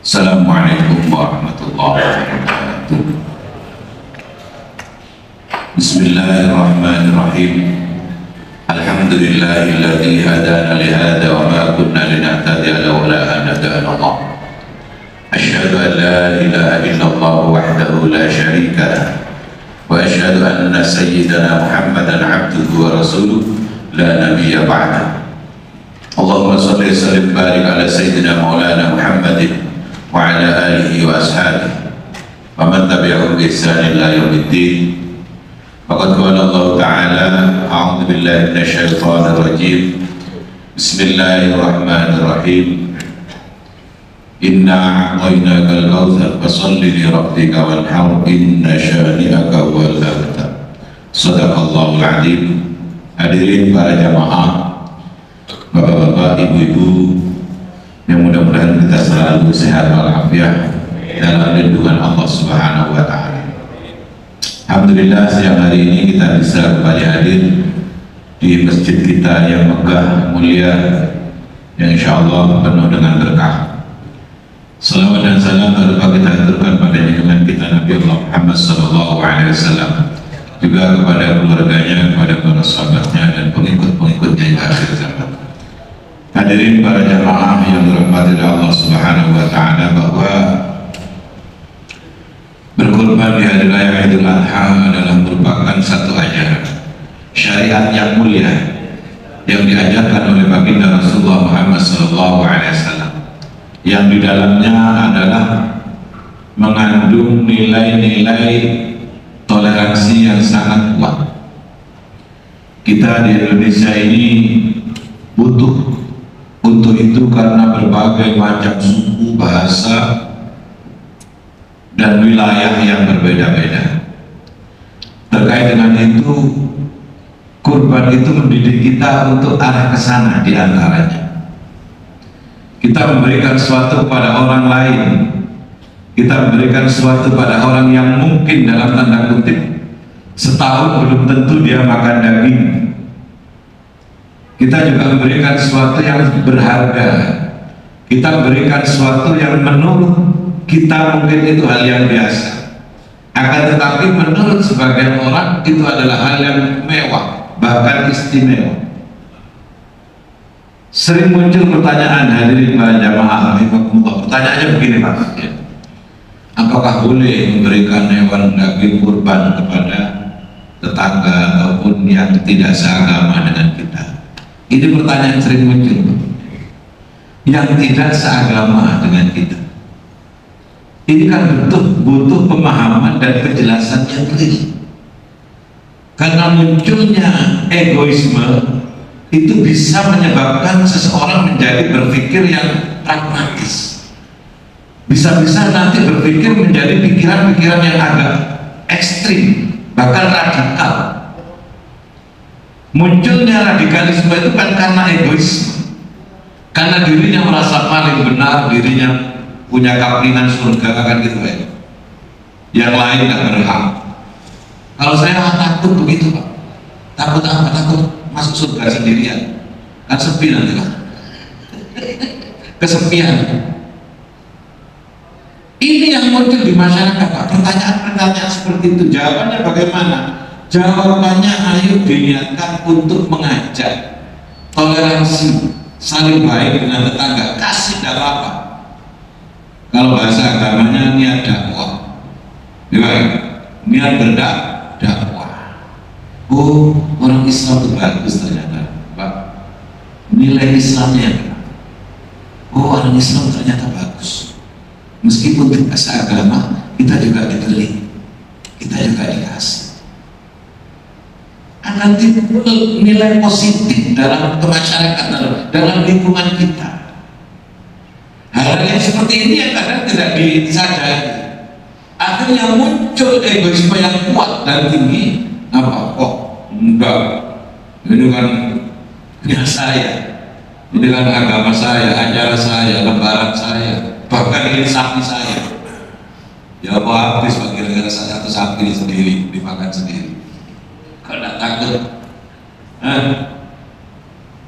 Assalamualaikum warahmatullahi wabarakatuh. Bismillahirrahmanirrahim. Alhamdulillahilladzi hadana li hadza wa ma kunna linahtadiya laula an hadana Allah. Asyhadu an la ilaha illallah wahdahu la syarika lah wa asyhadu anna sayyidana Muhammadan abduhu wa rasuluh la nabiyya ba'da. Allahumma shalli wa sallim barik ala sayyidina maulana Muhammadin wa ala alihi wa ashabihi wa man tabi'ahum bi ihsan ila yaumiddin. Faqad qala Allah ta'ala a'udzu billahi minasy syaithanir rajim. Bismillahirrahmanirrahim. Inna a'tainakal kautsar fasholli li rabbika wanhar inna syani'aka huwal abtar. Shadaqallahul adzim. Hadirin para jamaah, bapak-bapak, ibu-ibu, yang mudah-mudahan kita selalu sehat walafiat dalam lindungan Allah Subhanahu wa Ta'ala. Alhamdulillah, siang hari ini kita bisa kembali hadir di masjid kita yang megah, mulia, yang insya Allah penuh dengan berkah. Salawat dan salam berupa kita aturkan pada junjungan kita Nabi Allah Muhammad SAW, juga kepada keluarganya, kepada para sahabatnya dan pengikut-pengikutnya hingga akhir zaman. Hadirin para jamaah yang dirahmati Allah Subhanahu wa Ta'ala, bahwa berkurban di hari raya Idul Adha adalah merupakan satu ajaran syariat yang mulia yang diajarkan oleh baginda Rasulullah Muhammad SAW, yang di dalamnya adalah mengandung nilai-nilai toleransi yang sangat kuat. Kita di Indonesia ini butuh untuk itu karena berbagai macam suku, bahasa, dan wilayah yang berbeda-beda. Terkait dengan itu, kurban itu mendidik kita untuk arah ke sana. Di antaranya, kita memberikan sesuatu kepada orang lain, kita memberikan sesuatu pada orang yang mungkin dalam tanda kutip setahun belum tentu dia makan daging. Kita juga memberikan sesuatu yang berharga. Kita memberikan sesuatu yang menurut kita mungkin itu hal yang biasa, akan tetapi menurut sebagian orang itu adalah hal yang mewah, bahkan istimewa. Sering muncul pertanyaan, hadirin para jamaah rahimakumullah. Pertanyaannya begini, Pak, apakah boleh memberikan hewan daging kurban kepada tetangga ataupun yang tidak seagama dengan kita? Ini pertanyaan yang sering muncul, yang tidak seagama dengan kita. Ini kan butuh pemahaman dan penjelasan yang real. Karena munculnya egoisme itu bisa menyebabkan seseorang menjadi berpikir yang pragmatis. Bisa-bisa nanti berpikir menjadi pikiran-pikiran yang agak ekstrim, bahkan radikal. Munculnya radikalisme itu kan karena egoisme, karena dirinya merasa paling benar, dirinya punya kaprinan surga, kan gitu ya. Yang lain tidak berhak. Kalau saya takut begitu, Pak. Takut apa? Takut masuk surga sendirian, kan sepi nanti, Pak. Kesepian. Ini yang muncul di masyarakat, Pak. Pertanyaan-pertanyaan seperti itu, jawabannya bagaimana? Jawabannya, ayo diniatkan untuk mengajak toleransi, saling baik dengan tetangga, kasih tidak apa-apa. Kalau bahasa agamanya niat dakwah, niat berdakwah. Oh, orang Islam itu bagus ternyata, Pak. Nilai Islamnya berapa? Oh, orang Islam ternyata bagus. Meskipun tidak seagama, kita juga dibeli, kita juga dikasih. Akan timbul nilai positif dalam kemasyarakatan, dalam lingkungan kita. Hal yang seperti ini yang kadang tidak disadari, akhirnya muncul egoisme yang kuat dan tinggi. Apa? Oh, enggak, ini kan punya saya, ini kan agama saya, ajaran saya, lebaran saya, bahkan ini sapi saya. Ya apa habis Pak, kira-kira satu sapi sendiri dimakan sendiri. Kalau tidak takut,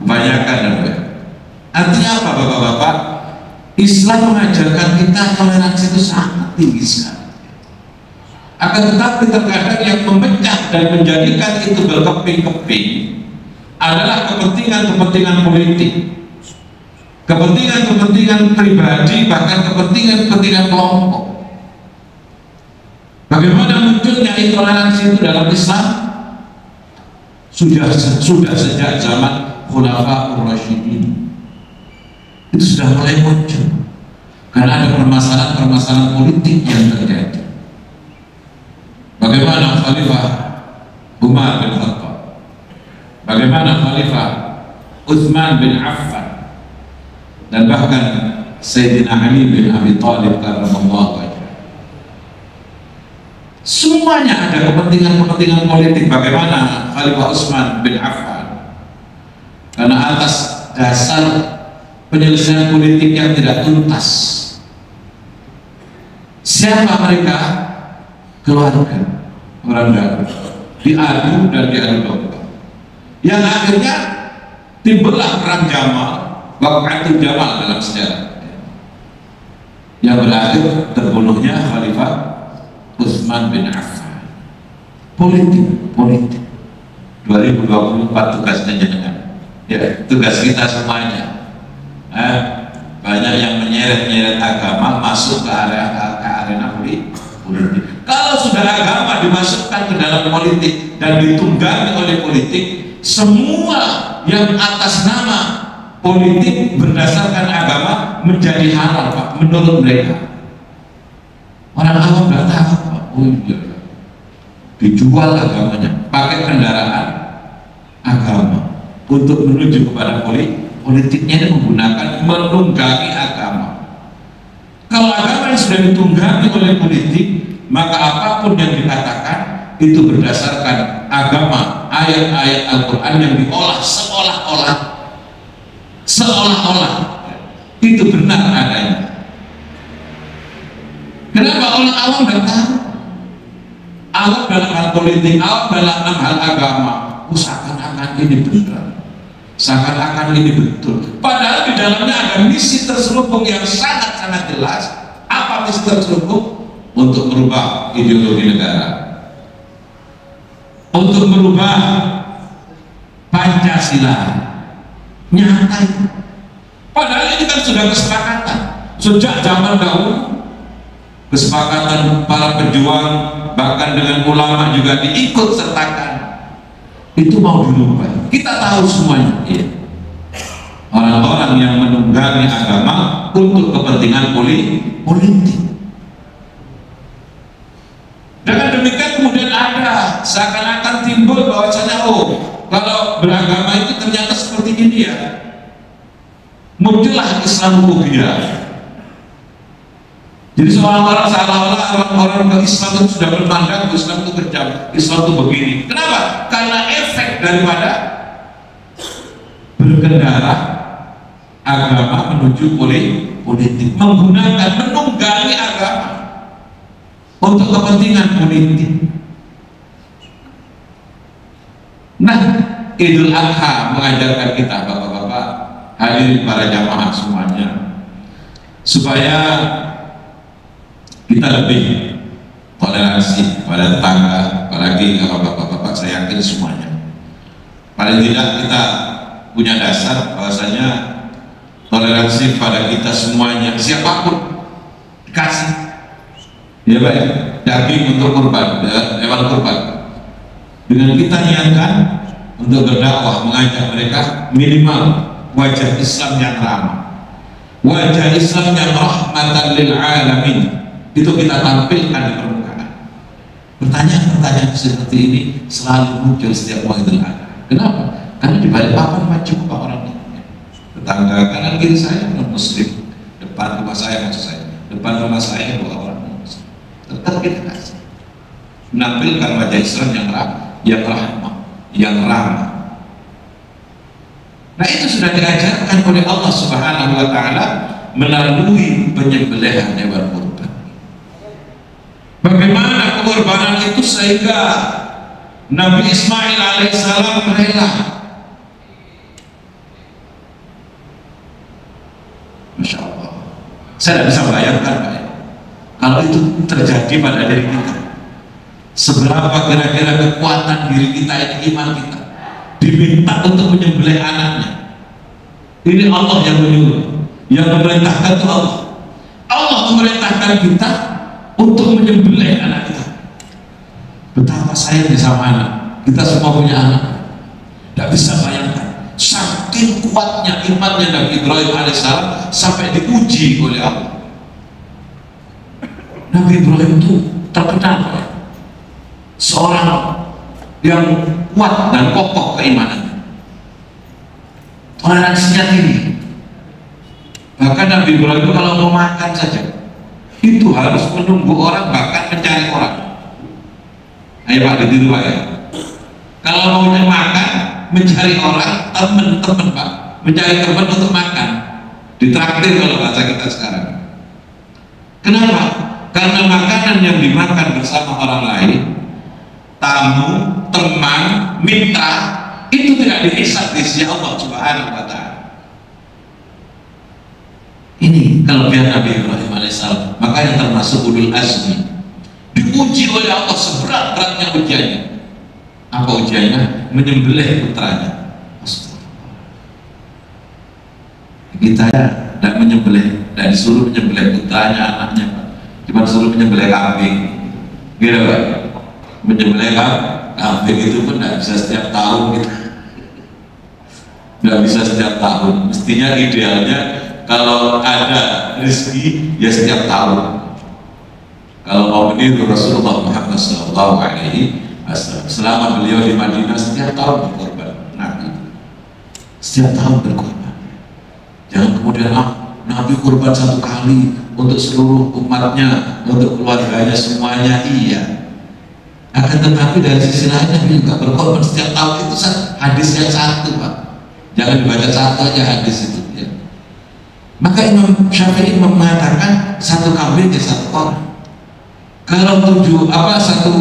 kebanyakan. Artinya apa, bapak-bapak? Islam mengajarkan kita toleransi itu sangat tinggi sekali. Akan tetapi terkadang yang memecah dan menjadikan itu berkeping-keping adalah kepentingan-kepentingan politik, kepentingan-kepentingan pribadi, bahkan kepentingan-kepentingan kelompok. Bagaimana munculnya intoleransi itu dalam Islam? Sudah sejak zaman Khulafaur Rasyidin itu sudah mulai muncul, karena ada permasalahan-permasalahan politik yang terjadi. Bagaimana Khalifah Umar bin Khattab, bagaimana Khalifah Utsman bin Affan, dan bahkan Sayyidina Ali bin Abi Thalib karramallahu wajhahu. Semuanya ada kepentingan-kepentingan politik. Bagaimana Khalifah Utsman bin Affan, karena atas dasar penyelesaian politik yang tidak tuntas. Siapa mereka? Keluarga orang dalam diadu dan diadu domba, yang akhirnya timbullah perang Jamal, Waqatul Jamal dalam sejarah, yang berakhir terbunuhnya Khalifah Utsman bin Affan. Politik 2024 tugasnya jangan, ya tugas kita semuanya. Banyak yang menyeret-nyeret agama masuk ke arena politik. Kalau sudah agama dimasukkan ke dalam politik dan ditunggangi oleh politik, semua yang atas nama politik berdasarkan agama menjadi halal, Pak, menurut mereka. Orang awam nggak tahu, Pak. Oh iya, dijual agamanya, pakai kendaraan agama untuk menuju kepada politiknya ini menggunakan menunggangi agama. Kalau agama yang sudah ditunggangi oleh politik, maka apapun yang dikatakan itu berdasarkan agama, ayat-ayat Al-Quran yang diolah seolah-olah itu benar adanya. Kenapa orang awam tidak tahu? Awam dalam hal politik, awam dalam hal agama, seakan-akan ini benar, seakan-akan ini betul. Padahal di dalamnya ada misi terselubung yang sangat-sangat jelas. Apa misi terselubung? Untuk merubah ideologi negara, untuk merubah Pancasila. Nyata itu. Padahal ini kan sudah kesepakatan sejak zaman dahulu, kesepakatan para pejuang, bahkan dengan ulama juga diikut sertakan. Itu mau dirubah. Kita tahu semuanya, ya. Orang-orang yang menunggangi agama untuk kepentingan politik. Dengan demikian kemudian ada seakan-akan timbul bahwasanya kalau beragama itu ternyata seperti ini ya. Muncullah Islamophobia. Jadi seolah-olah orang ke Islam itu sudah berpandang Islam itu kejam, Islam itu begini. Kenapa? Karena efek daripada berkendara agama menuju politik, menggunakan, menunggangi agama untuk kepentingan politik. Nah, Idul Adha mengajarkan kita, bapak-bapak, hadirin para jamaah semuanya, supaya kita lebih toleransi pada tetangga, apalagi kalau bapak-bapak, saya yakin semuanya. Paling tidak kita punya dasar bahwasanya toleransi pada kita semuanya, siapapun dikasih. Ya baik, daging untuk kurban, hewan kurban. Dengan kita niatkan untuk berdakwah, mengajak mereka minimal wajah Islam yang ramah, wajah Islam yang rahmatan lil alamin, itu kita tampilkan di permukaan. Pertanyaan-pertanyaan seperti ini selalu muncul setiap Idul Adha. Kenapa? Karena di balik papan macam Pak orang ini. Tetangga kanan kiri saya non muslim, depan rumah saya maksud saya, depan rumah saya orang tetap kita kasih, menampilkan wajah Islam yang rahmah, yang ramah. Nah itu sudah diajarkan oleh Allah Subhanahu wa Ta'ala melalui penyembelihan hewan kurban. Bagaimana pengorbanan itu sehingga Nabi Ismail alaihissalam rela. Masya Allah, Saya tidak bisa bayangkan Pak, kalau itu terjadi pada diri kita, seberapa kira-kira kekuatan diri kita ini, iman kita diminta untuk menyembelih anaknya. Ini Allah yang menyuruh, yang memerintahkan itu Allah. Allah memerintahkan kita untuk menyembelih anak kita. Betapa sayangnya sama anak. Kita semua punya anak, tidak bisa bayangkan saking kuatnya imannya Nabi Ibrahim alaihissalam sampai diuji oleh Allah. Nabi Ibrahim itu terkenal seorang yang kuat dan kokoh keimanannya, toleransinya tinggi. Bahkan Nabi Ibrahim itu kalau mau makan saja itu harus menunggu orang, bahkan mencari orang. Ayo Pak, ditiru Pak ya. Kalau mau makan, mencari orang, teman-teman Pak, mencari teman untuk makan, ditraktir kalau bahasa kita sekarang. Kenapa? Karena makanan yang dimakan bersama orang lain, tamu, teman, mitra, itu tidak dihisab di sisi Allah Subhanahu wa Ta'ala. Ini kelebihan Nabi Ibrahim alaihissalam. Makanya termasuk ulul azmi, diuji oleh Allah seberat-beratnya ujiannya. Apa ujiannya? Menyembelih putranya. Kita tidak menyembelih, tidak disuruh menyembelih putranya, anaknya, cuma disuruh menyembelih kambing, gitu Pak. Menyembelih kambing itu pun tidak bisa setiap tahun gitu. Tidak bisa setiap tahun. Mestinya idealnya kalau ada rezeki ya setiap tahun. Kalau mau meniru Rasulullah Muhammad SAW, selama beliau di Madinah setiap tahun berkorban. Nabi setiap tahun berkorban. Jangan kemudian Nabi korban satu kali untuk seluruh umatnya, untuk keluarganya semuanya, iya. Akan tetapi dari sisi lain Nabi juga berkorban setiap tahun. Itu hadis yang satu Pak. Jangan dibaca satu aja hadis itu ya. Maka Imam Syafi'i mengatakan satu kambing ya satu orang. Kalau satu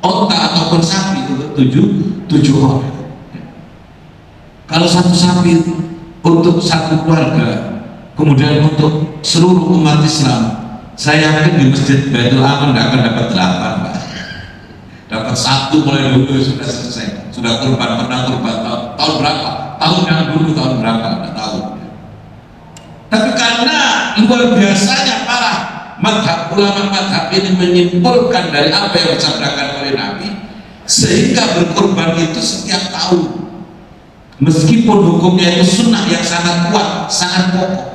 onta ataupun sapi untuk tujuh orang. Kalau satu sapi untuk satu keluarga, kemudian untuk seluruh umat Islam, saya yakin di Masjid Baitul Aman tidak akan dapat 8 Pak. Dapat 1 mulai dulu sudah selesai, sudah kurban. Pernah kurban tahun berapa? Tahun yang dulu tahun berapa? Tidak tahu. Tapi karena luar biasanya para ulama madhab ini menyimpulkan dari apa yang disabdakan oleh Nabi, sehingga berkurban itu setiap tahun, meskipun hukumnya itu sunnah yang sangat kuat, sangat pokok.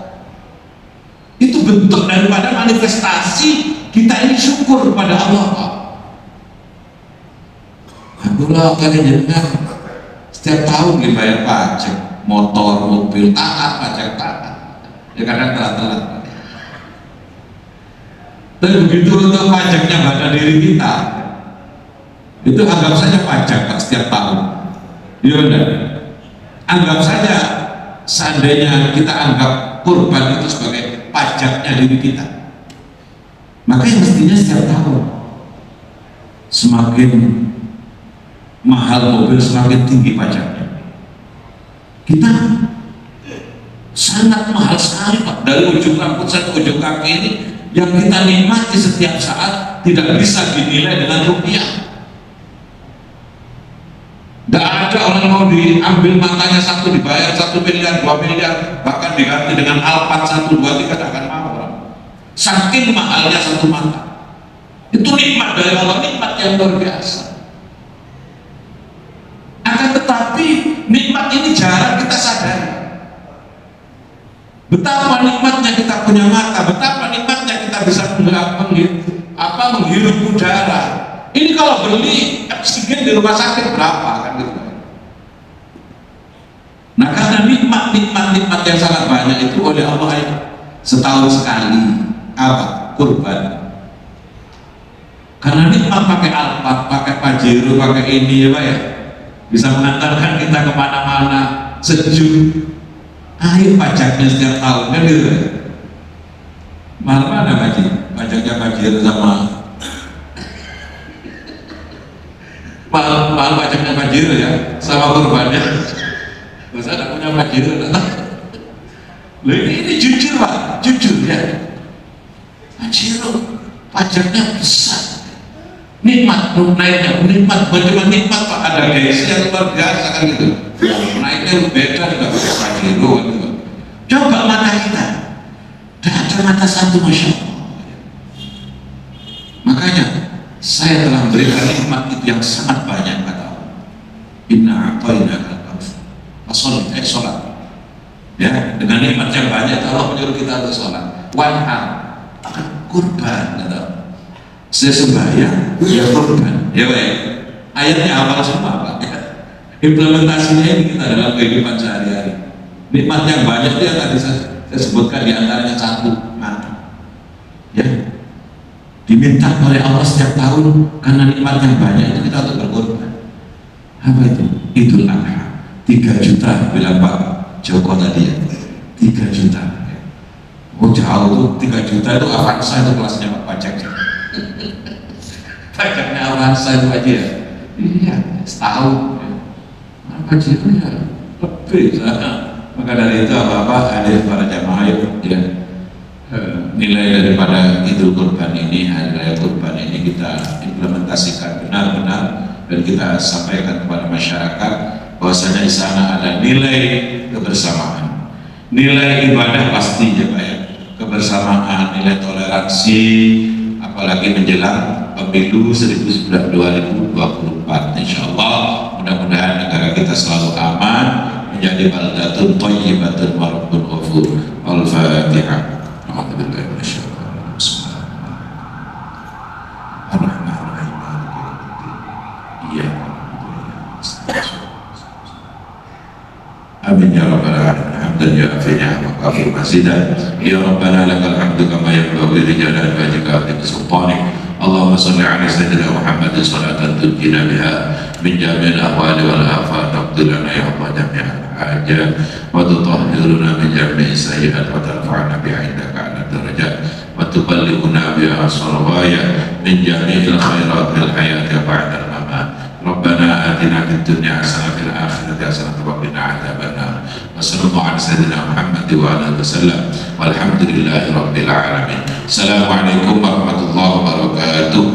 Itu bentuk daripada manifestasi kita ini syukur kepada Allah Pak. Alhamdulillah kalian jangan setiap tahun dibayar pajak motor, mobil, taat pajak taat, ya kadang telat-telat. Dan begitu untuk pajaknya pada diri kita, itu anggap saja pajak Pak setiap tahun. Iya benar. Anggap saja seandainya kita anggap kurban itu sebagai pajaknya diri kita, maka yang mestinya setiap tahun semakin mahal mobil semakin tinggi pajaknya. Kita sangat mahal sekali Pak, dari ujung rambut sampai ujung kaki ini yang kita nikmati setiap saat tidak bisa dinilai dengan rupiah. Tidak ada orang mau diambil matanya satu dibayar 1 miliar, 2 miliar, bahkan diganti dengan Alphard 1, 2, 3 tidak akan mau orang. Saking mahalnya satu mata. Itu nikmat dari Allah, nikmat yang luar biasa. Akan tetapi nikmat ini jarang kita sadari. Betapa nikmatnya kita punya mata, betapa nikmatnya kita bisa menghirup udara. Ini kalau beli oksigen di rumah sakit berapa kan gitu. Nah karena nikmat yang sangat banyak itu oleh Allah setahun sekali apa? Kurban. Karena nikmat pakai Alphard, pakai Pajero, pakai ini ya Pak ya, bisa mengantarkan kita kemana-mana sejuk. Ayo pajaknya setiap tahun kan gitu. Mana pajaknya Pajero sama mahal pajaknya Pajero ya sama kurbannya. Saya tidak punya Pajero. Loh ini jujur Pak, jujur ya. Pajero pajaknya besar, nikmat naiknya, nikmat bagaimana nikmat Pak, ada gaji yang luar biasa kan gitu, naiknya beda dengan pajero gitu. Coba mata kita, ada mata satu, Masya Allah. Makanya saya telah memberikan nikmat itu yang sangat banyak, kata Allah. Inna a'tainaka al-kautsar, sholat. Ya, dengan nikmat yang banyak Allah menyuruh kita untuk sholat. Wanhar, kurban, kata saya sembahyang, ya kurban. Ya baik. Ayatnya hafal semua Pak. Implementasinya ini kita dalam kehidupan sehari-hari. Nikmat yang banyak itu yang tadi saya sebutkan, diantaranya satu, mati. Ya, diminta oleh Allah setiap tahun karena nikmat yang banyak itu kita untuk berkorban. Apa itu? Idul Adha. 3 juta bilang Pak Joko tadi ya, 3 juta. Oh jauh tuh, 3 juta itu Avanza itu kelasnya Pak pajak. Pajaknya Avanza itu aja ya. Iya, setahun. Apa sih itu ya? Lebih. Maka dari itu apa-apa hadir para jamaah yuk ya. Nilai daripada Idul Kurban ini, hari raya kurban ini kita implementasikan benar-benar dan kita sampaikan kepada masyarakat bahwasanya di sana ada nilai kebersamaan, nilai ibadah pasti ya Pak ya, kebersamaan, nilai toleransi, apalagi menjelang pemilu 2024. Insya Allah mudah-mudahan negara kita selalu aman, menjadi baldatun thayyibatun wa rabbun ghafur. Al-Fatihah. Amin ya rabbal alamin. Hamdan ya afinya wa kafir masidan. Ya rabbana lakal hamdu kama yanbaghi li jalali wajhika wa sultanik. Allahumma shalli ala sayyidina Muhammad salatan tunjina biha min jami'il ahwali wal afat, taqdir lana ya Allah jami'al hajat wa tutahhiruna min jami'i sayyi'at wa tarfa'na biha indaka ala darajat wa tuballighuna biha as-salawaya min jami'il khairat fil hayati ba'da al-mamat. Rabbana atina fid dunya hasanah fil akhirati hasanah wa qina adzabannar. Wa sallallahu ala sayyidina Muhammad wa ala alihi wasallam. Walhamdulillahi rabbil alamin. Assalamualaikum warahmatullahi wabarakatuh.